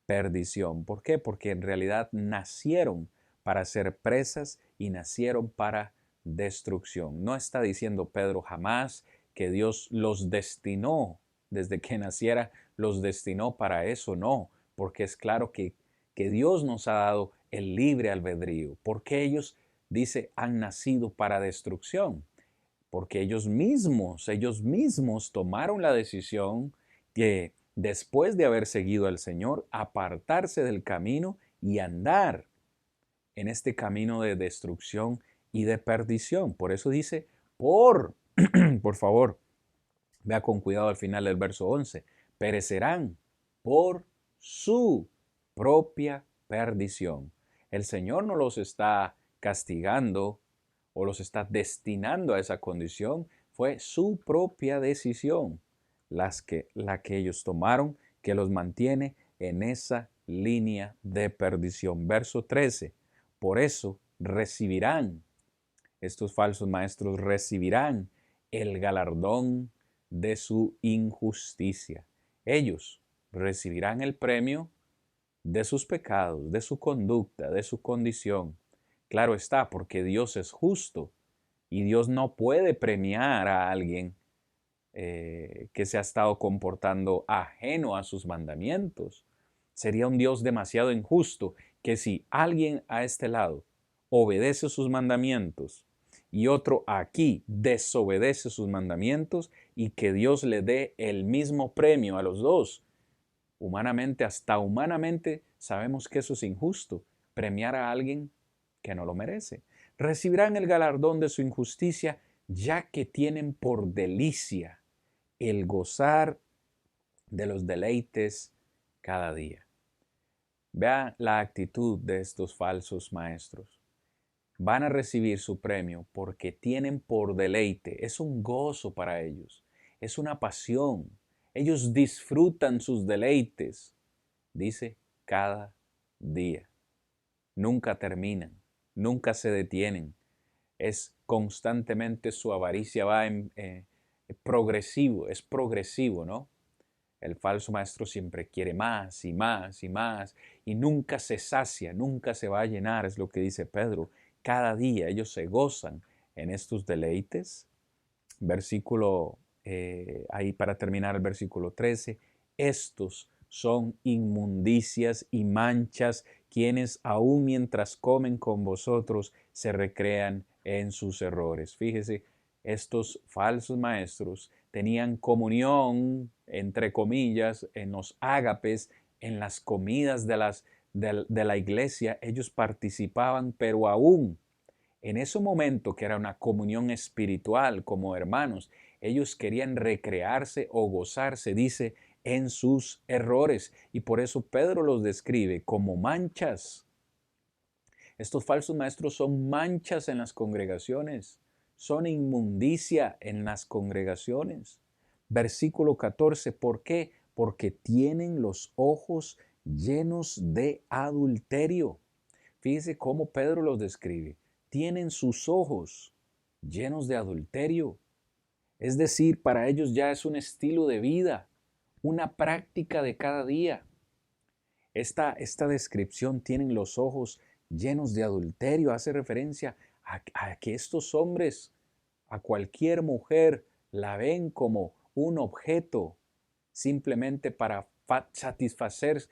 perdición. ¿Por qué? Porque en realidad nacieron para ser presas y nacieron para destrucción. No está diciendo Pedro jamás que Dios los destinó, desde que naciera, los destinó para eso, no, porque es claro que Dios nos ha dado el libre albedrío, porque ellos, dice, han nacido para destrucción, porque ellos mismos tomaron la decisión que después de haber seguido al Señor, apartarse del camino y andar en este camino de destrucción y de perdición. Por eso dice, por favor, vea con cuidado al final del verso 11, perecerán por su propia perdición. El Señor no los está castigando o los está destinando a esa condición, fue su propia decisión la que ellos tomaron que los mantiene en esa línea de perdición. Verso 13, por eso recibirán, estos falsos maestros recibirán el galardón de su injusticia. Ellos recibirán el premio de sus pecados, de su conducta, de su condición. Claro está, porque Dios es justo y Dios no puede premiar a alguien que se ha estado comportando ajeno a sus mandamientos. Sería un Dios demasiado injusto que si alguien a este lado obedece sus mandamientos y otro aquí desobedece sus mandamientos y que Dios le dé el mismo premio a los dos. Humanamente, hasta humanamente, sabemos que eso es injusto, premiar a alguien que no lo merece. Recibirán el galardón de su injusticia, ya que tienen por delicia el gozar de los deleites cada día. Vea la actitud de estos falsos maestros. Van a recibir su premio porque tienen por deleite, es un gozo para ellos, es una pasión. Ellos disfrutan sus deleites, dice, cada día. Nunca terminan, nunca se detienen. Es constantemente su avaricia va en progresivo, es progresivo, ¿no? El falso maestro siempre quiere más y más y más y nunca se sacia, nunca se va a llenar, es lo que dice Pedro. Cada día ellos se gozan en estos deleites. Versículo, ahí para terminar el versículo 13, estos son inmundicias y manchas quienes aun mientras comen con vosotros se recrean en sus errores. Fíjese, estos falsos maestros tenían comunión, entre comillas, en los ágapes, en las comidas de la iglesia, ellos participaban, pero aún en ese momento que era una comunión espiritual como hermanos, ellos querían recrearse o gozarse, dice, en sus errores. Y por eso Pedro los describe como manchas. Estos falsos maestros son manchas en las congregaciones, son inmundicia en las congregaciones. Versículo 14, ¿por qué? Porque tienen los ojos llenos de adulterio. Fíjese cómo Pedro los describe. Tienen sus ojos llenos de adulterio. Es decir, para ellos ya es un estilo de vida, una práctica de cada día. Esta descripción, tienen los ojos llenos de adulterio, hace referencia a que estos hombres, a cualquier mujer, la ven como un objeto simplemente para satisfacer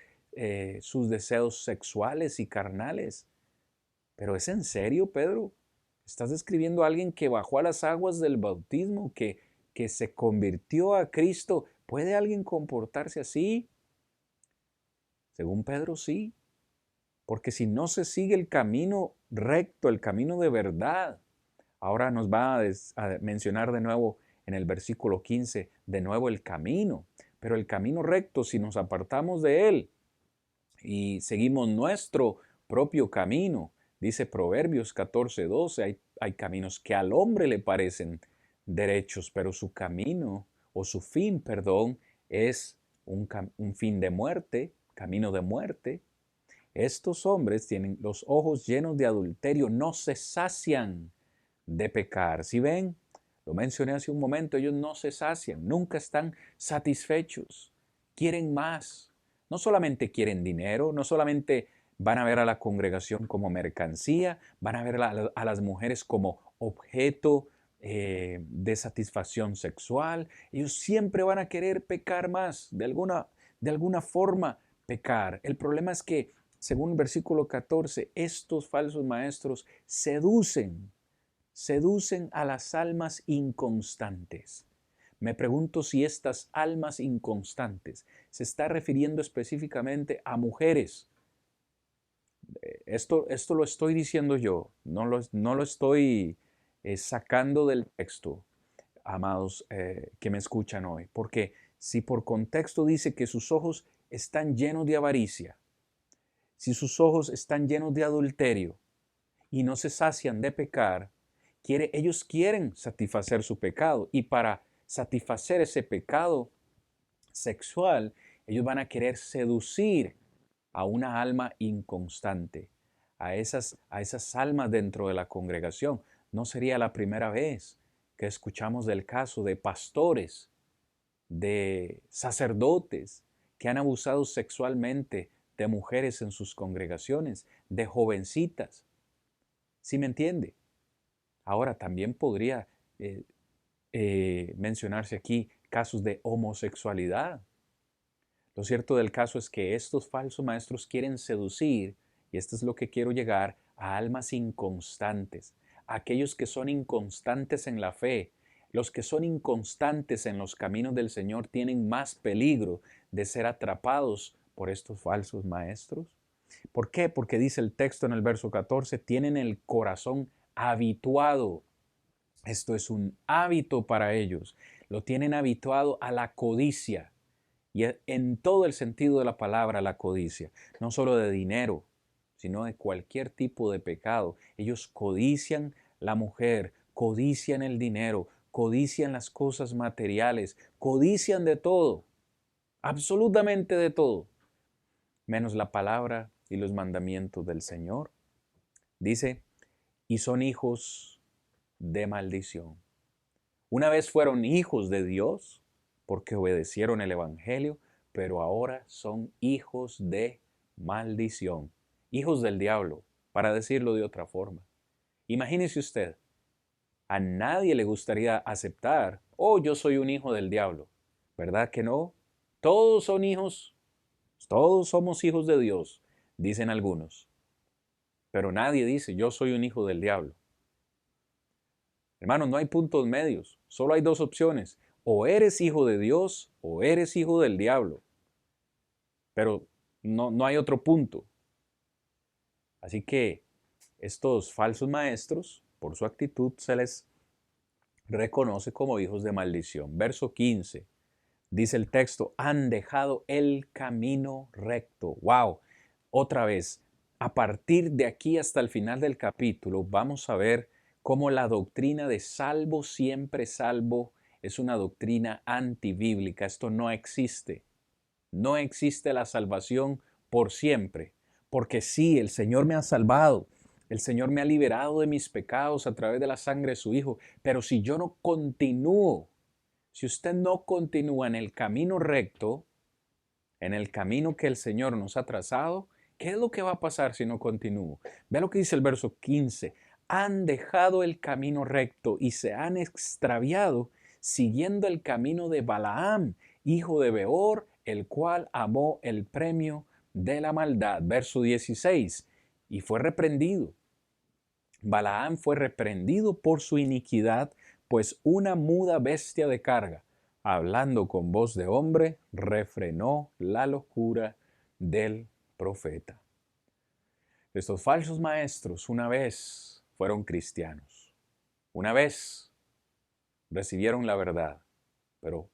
sus deseos sexuales y carnales. Pero ¿es en serio, Pedro? Estás describiendo a alguien que bajó a las aguas del bautismo, que se convirtió a Cristo. ¿Puede alguien comportarse así? Según Pedro, sí. Porque si no se sigue el camino recto, el camino de verdad. Ahora nos va a mencionar de nuevo en el versículo 15, de nuevo el camino. Pero el camino recto, si nos apartamos de él y seguimos nuestro propio camino, dice Proverbios 14:12, hay caminos que al hombre le parecen derechos, pero su camino, o su fin, perdón, es un fin de muerte, camino de muerte. Estos hombres tienen los ojos llenos de adulterio, no se sacian de pecar. ¿Sí ven? Lo mencioné hace un momento, ellos no se sacian, nunca están satisfechos, quieren más. No solamente quieren dinero, no solamente van a ver a la congregación como mercancía, van a ver a las mujeres como objeto de satisfacción sexual. Ellos siempre van a querer pecar más, de alguna forma pecar. El problema es que, según el versículo 14, estos falsos maestros seducen a las almas inconstantes. Me pregunto si estas almas inconstantes se está refiriendo específicamente a mujeres. Esto lo estoy diciendo yo, no lo estoy sacando del texto, amados que me escuchan hoy. Porque si por contexto dice que sus ojos están llenos de avaricia, si sus ojos están llenos de adulterio y no se sacian de pecar, ellos quieren satisfacer su pecado, y para satisfacer ese pecado sexual, ellos van a querer seducir a una alma inconstante, a esas almas dentro de la congregación. No sería la primera vez que escuchamos del caso de pastores, de sacerdotes que han abusado sexualmente de mujeres en sus congregaciones, de jovencitas. ¿Sí me entiende? Ahora también podría mencionarse aquí casos de homosexualidad. Lo cierto del caso es que estos falsos maestros quieren seducir, y esto es lo que quiero llegar, a almas inconstantes, aquellos que son inconstantes en la fe. Los que son inconstantes en los caminos del Señor tienen más peligro de ser atrapados por estos falsos maestros. ¿Por qué? Porque dice el texto en el verso 14, tienen el corazón habituado. Esto es un hábito para ellos. Lo tienen habituado a la codicia. Y en todo el sentido de la palabra, la codicia. No solo de dinero, sino de cualquier tipo de pecado. Ellos codician la mujer, codician el dinero, codician las cosas materiales, codician de todo. Absolutamente de todo. Menos la palabra y los mandamientos del Señor. Dice, y son hijos de maldición. Una vez fueron hijos de Dios porque obedecieron el Evangelio, pero ahora son hijos de maldición, hijos del diablo, para decirlo de otra forma. Imagínese usted, a nadie le gustaría aceptar, oh, yo soy un hijo del diablo, ¿verdad que no? Todos son hijos, todos somos hijos de Dios, dicen algunos, pero nadie dice, yo soy un hijo del diablo. Hermanos, no hay puntos medios, solo hay dos opciones. O eres hijo de Dios o eres hijo del diablo. Pero no hay otro punto. Así que estos falsos maestros, por su actitud, se les reconoce como hijos de maldición. Verso 15, dice el texto, han dejado el camino recto. ¡Wow! Otra vez, a partir de aquí hasta el final del capítulo, vamos a ver cómo la doctrina de salvo siempre salvo es una doctrina antibíblica. Esto no existe. No existe la salvación por siempre. Porque sí, el Señor me ha salvado. El Señor me ha liberado de mis pecados a través de la sangre de su Hijo. Pero si yo no continúo, si usted no continúa en el camino recto, en el camino que el Señor nos ha trazado, ¿qué es lo que va a pasar si no continúo? Vea lo que dice el verso 15. Han dejado el camino recto y se han extraviado siguiendo el camino de Balaam, hijo de Beor, el cual amó el premio de la maldad. Verso 16. Y fue reprendido. Balaam fue reprendido por su iniquidad, pues una muda bestia de carga, hablando con voz de hombre, refrenó la locura del profeta. Estos falsos maestros una vez fueron cristianos, una vez recibieron la verdad, pero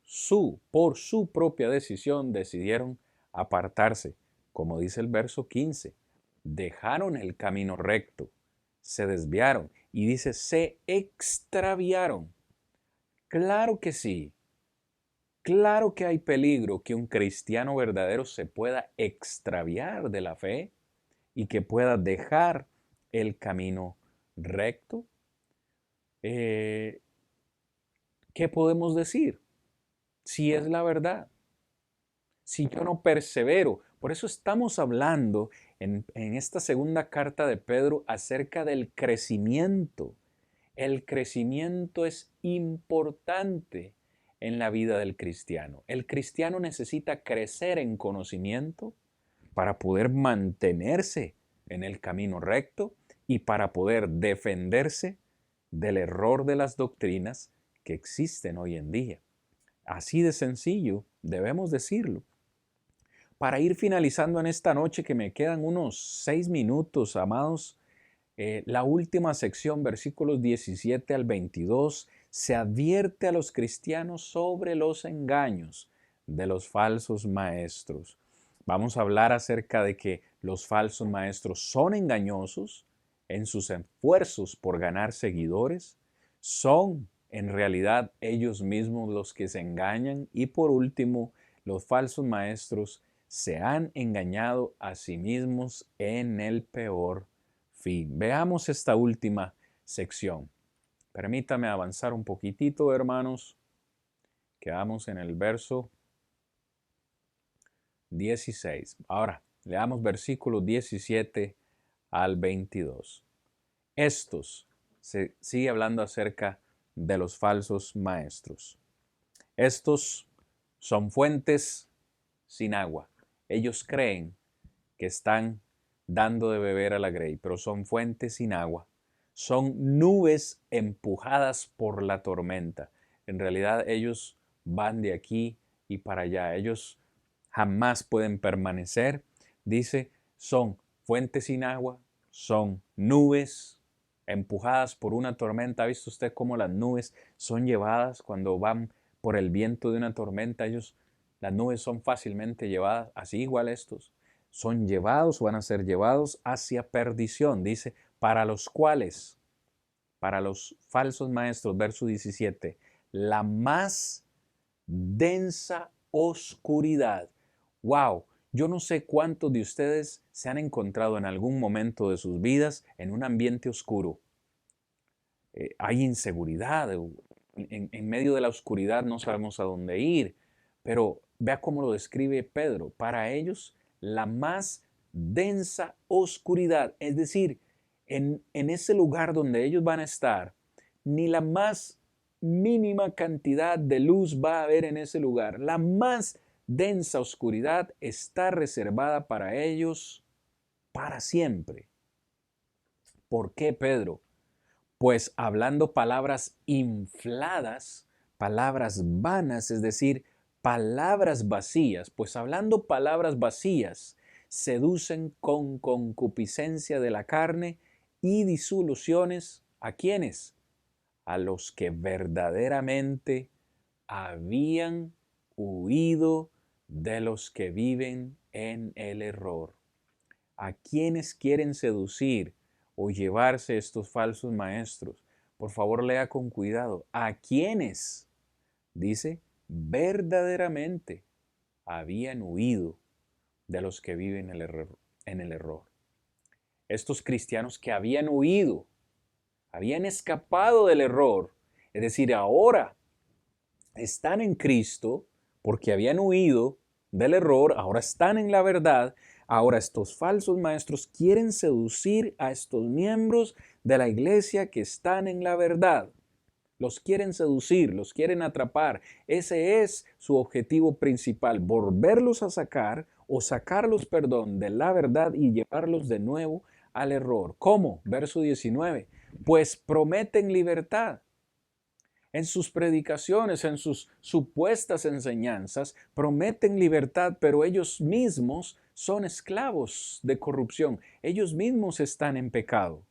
por su propia decisión decidieron apartarse, como dice el verso 15. Dejaron el camino recto, se desviaron y dice, se extraviaron. Claro que sí, claro que hay peligro que un cristiano verdadero se pueda extraviar de la fe y que pueda dejar el camino recto. Eh, ¿Qué podemos decir? Si es la verdad, si yo no persevero. Por eso estamos hablando en esta segunda carta de Pedro acerca del crecimiento. El crecimiento es importante en la vida del cristiano. El cristiano necesita crecer en conocimiento para poder mantenerse en el camino recto y para poder defenderse del error de las doctrinas que existen hoy en día. Así de sencillo, debemos decirlo. Para ir finalizando en esta noche, que me quedan unos 6 minutos, amados, la última sección, versículos 17 al 22, se advierte a los cristianos sobre los engaños de los falsos maestros. Vamos a hablar acerca de que los falsos maestros son engañosos en sus esfuerzos por ganar seguidores, son en realidad ellos mismos los que se engañan y por último, los falsos maestros se han engañado a sí mismos en el peor fin. Veamos esta última sección. Permítame avanzar un poquitito, hermanos. Quedamos en el verso 16. Ahora, leamos versículos 17 al 22. Estos, se sigue hablando acerca de los falsos maestros. Estos son fuentes sin agua. Ellos creen que están dando de beber a la grey, pero son fuentes sin agua. Son nubes empujadas por la tormenta. En realidad ellos van de aquí y para allá. Ellos jamás pueden permanecer. Dice, son fuentes sin agua, son nubes empujadas por una tormenta. ¿Ha visto usted cómo las nubes son llevadas cuando van por el viento de una tormenta? Las nubes son fácilmente llevadas, así igual estos, son llevados o van a ser llevados hacia perdición. Dice, para los cuales, para los falsos maestros, verso 17, la más densa oscuridad. Wow, yo no sé cuántos de ustedes se han encontrado en algún momento de sus vidas en un ambiente oscuro. Hay inseguridad, en medio de la oscuridad no sabemos a dónde ir, pero vea cómo lo describe Pedro. Para ellos, la más densa oscuridad, es decir, en ese lugar donde ellos van a estar, ni la más mínima cantidad de luz va a haber en ese lugar. La más densa oscuridad está reservada para ellos para siempre. ¿Por qué, Pedro? Pues hablando palabras infladas, palabras vanas, es decir, palabras vacías, pues hablando palabras vacías, seducen con concupiscencia de la carne y disoluciones, ¿a quiénes? A los que verdaderamente habían huido de los que viven en el error. ¿A quienes quieren seducir o llevarse estos falsos maestros? Por favor, lea con cuidado. ¿A quienes? Dice, verdaderamente habían huido de los que viven en el error. Estos cristianos que habían huido, habían escapado del error, es decir, ahora están en Cristo porque habían huido del error, ahora están en la verdad. Ahora estos falsos maestros quieren seducir a estos miembros de la iglesia que están en la verdad. Los quieren seducir, los quieren atrapar. Ese es su objetivo principal, volverlos a sacar o sacarlos, perdón, de la verdad y llevarlos de nuevo al error. ¿Cómo? Verso 19. Pues prometen libertad. En sus predicaciones, en sus supuestas enseñanzas, prometen libertad, pero ellos mismos son esclavos de corrupción. Ellos mismos están en pecado.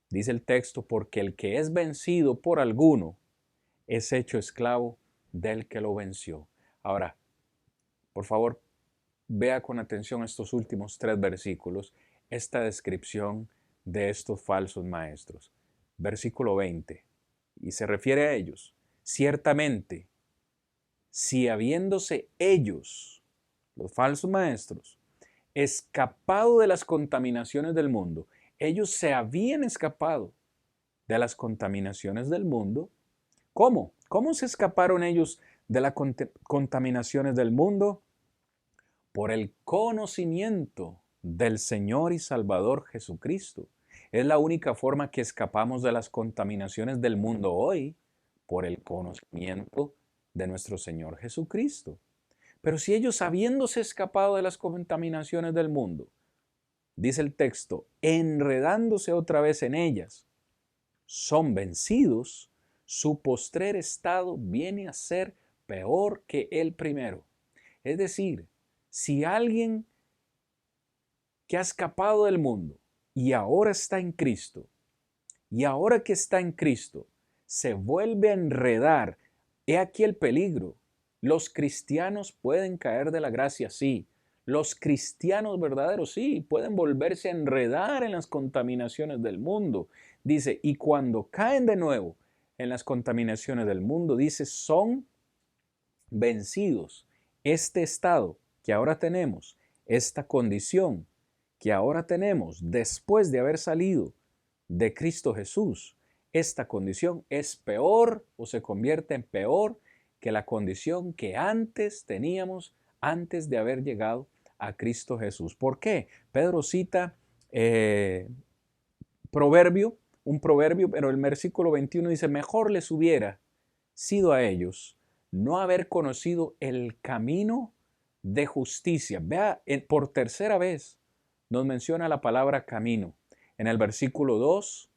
Dice el texto, porque el que es vencido por alguno es hecho esclavo del que lo venció. Ahora, por favor, vea con atención estos últimos 3 versículos, esta descripción de estos falsos maestros. Versículo 20, y se refiere a ellos. Ciertamente, si habiéndose ellos, los falsos maestros, escapado de las contaminaciones del mundo, ellos se habían escapado de las contaminaciones del mundo. ¿Cómo? ¿Cómo se escaparon ellos de las contaminaciones del mundo? Por el conocimiento del Señor y Salvador Jesucristo. Es la única forma que escapamos de las contaminaciones del mundo hoy, por el conocimiento de nuestro Señor Jesucristo. Pero si ellos, habiéndose escapado de las contaminaciones del mundo, dice el texto, enredándose otra vez en ellas, son vencidos, su postrer estado viene a ser peor que el primero. Es decir, si alguien que ha escapado del mundo y ahora está en Cristo, y ahora que está en Cristo, se vuelve a enredar, he aquí el peligro. Los cristianos pueden caer de la gracia, sí. Los cristianos verdaderos, sí, pueden volverse a enredar en las contaminaciones del mundo. Dice, y cuando caen de nuevo en las contaminaciones del mundo, dice, son vencidos. Este estado que ahora tenemos, esta condición que ahora tenemos después de haber salido de Cristo Jesús, esta condición es peor o se convierte en peor que la condición que antes teníamos antes de haber llegado a Cristo Jesús. ¿Por qué? Pedro cita un proverbio, pero el versículo 21 dice, mejor les hubiera sido a ellos no haber conocido el camino de justicia. Vea, por tercera vez nos menciona la palabra camino. En el versículo 2,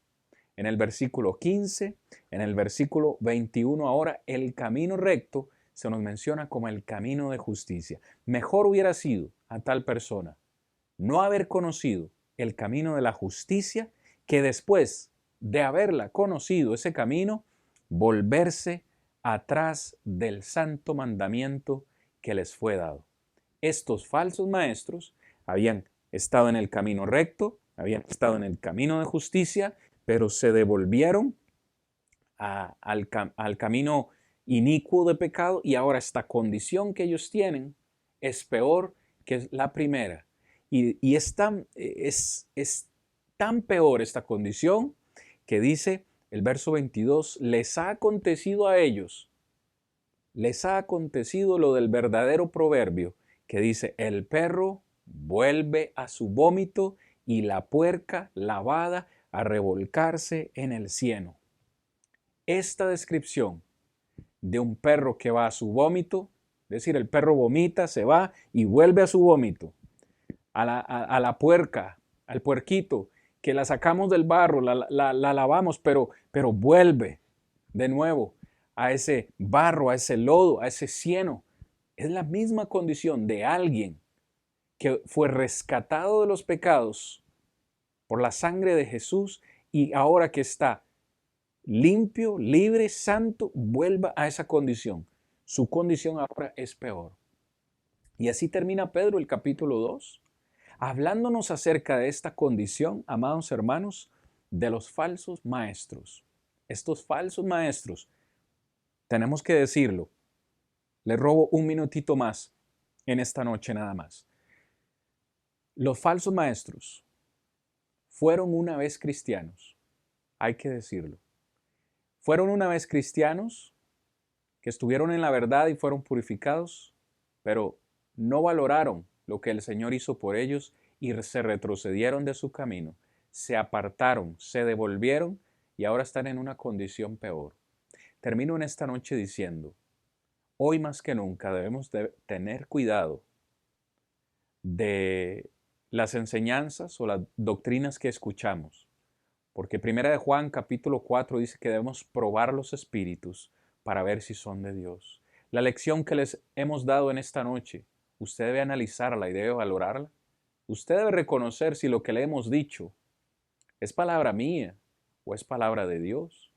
en el versículo 15, en el versículo 21 ahora, el camino recto se nos menciona como el camino de justicia. Mejor hubiera sido a tal persona no haber conocido el camino de la justicia que después de haberla conocido ese camino, volverse atrás del santo mandamiento que les fue dado. Estos falsos maestros habían estado en el camino recto, habían estado en el camino de justicia, pero se devolvieron al camino inicuo de pecado y ahora esta condición que ellos tienen es peor que la primera. Y es tan peor esta condición que dice el verso 22, les ha acontecido a ellos, les ha acontecido lo del verdadero proverbio que dice, el perro vuelve a su vómito y la puerca lavada a revolcarse en el cieno. Esta descripción de un perro que va a su vómito, es decir, el perro vomita, se va y vuelve a su vómito, a la puerca, al puerquito, que la sacamos del barro, la lavamos, pero vuelve de nuevo a ese barro, a ese lodo, a ese cieno. Es la misma condición de alguien que fue rescatado de los pecados por la sangre de Jesús y ahora que está limpio, libre, santo, vuelva a esa condición. Su condición ahora es peor. Y así termina Pedro el capítulo 2, hablándonos acerca de esta condición, amados hermanos, de los falsos maestros. Estos falsos maestros, tenemos que decirlo, les robo un minutito más en esta noche nada más. Los falsos maestros fueron una vez cristianos, hay que decirlo. Fueron una vez cristianos que estuvieron en la verdad y fueron purificados, pero no valoraron lo que el Señor hizo por ellos y se retrocedieron de su camino, se apartaron, se devolvieron y ahora están en una condición peor. Termino en esta noche diciendo, hoy más que nunca debemos de tener cuidado de las enseñanzas o las doctrinas que escuchamos, porque Primera de Juan capítulo 4 dice que debemos probar los espíritus para ver si son de Dios. La lección que les hemos dado en esta noche, usted debe analizarla y debe valorarla. Usted debe reconocer si lo que le hemos dicho es palabra mía o es palabra de Dios.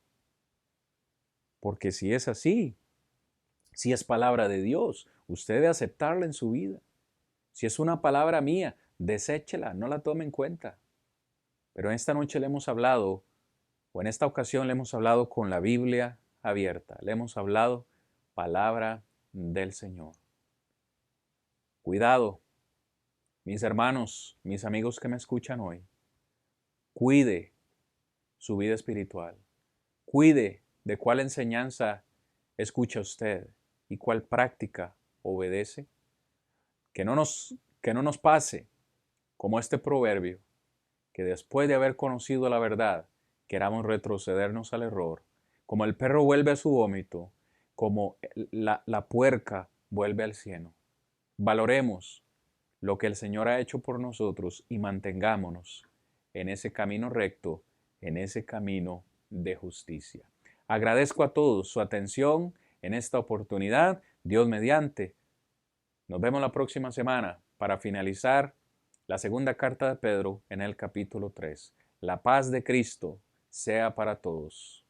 Porque si es así, si es palabra de Dios, usted debe aceptarla en su vida. Si es una palabra mía, deséchela, no la tome en cuenta. Pero en esta noche le hemos hablado, o en esta ocasión le hemos hablado con la Biblia abierta. Le hemos hablado palabra del Señor. Cuidado, mis hermanos, mis amigos que me escuchan hoy. Cuide su vida espiritual. Cuide de cuál enseñanza escucha usted y cuál práctica obedece. Que no nos pase como este proverbio, que después de haber conocido la verdad, queramos retrocedernos al error, como el perro vuelve a su vómito, como la puerca vuelve al cieno. Valoremos lo que el Señor ha hecho por nosotros y mantengámonos en ese camino recto, en ese camino de justicia. Agradezco a todos su atención en esta oportunidad. Dios mediante. Nos vemos la próxima semana para finalizar la segunda carta de Pedro en el capítulo 3. La paz de Cristo sea para todos.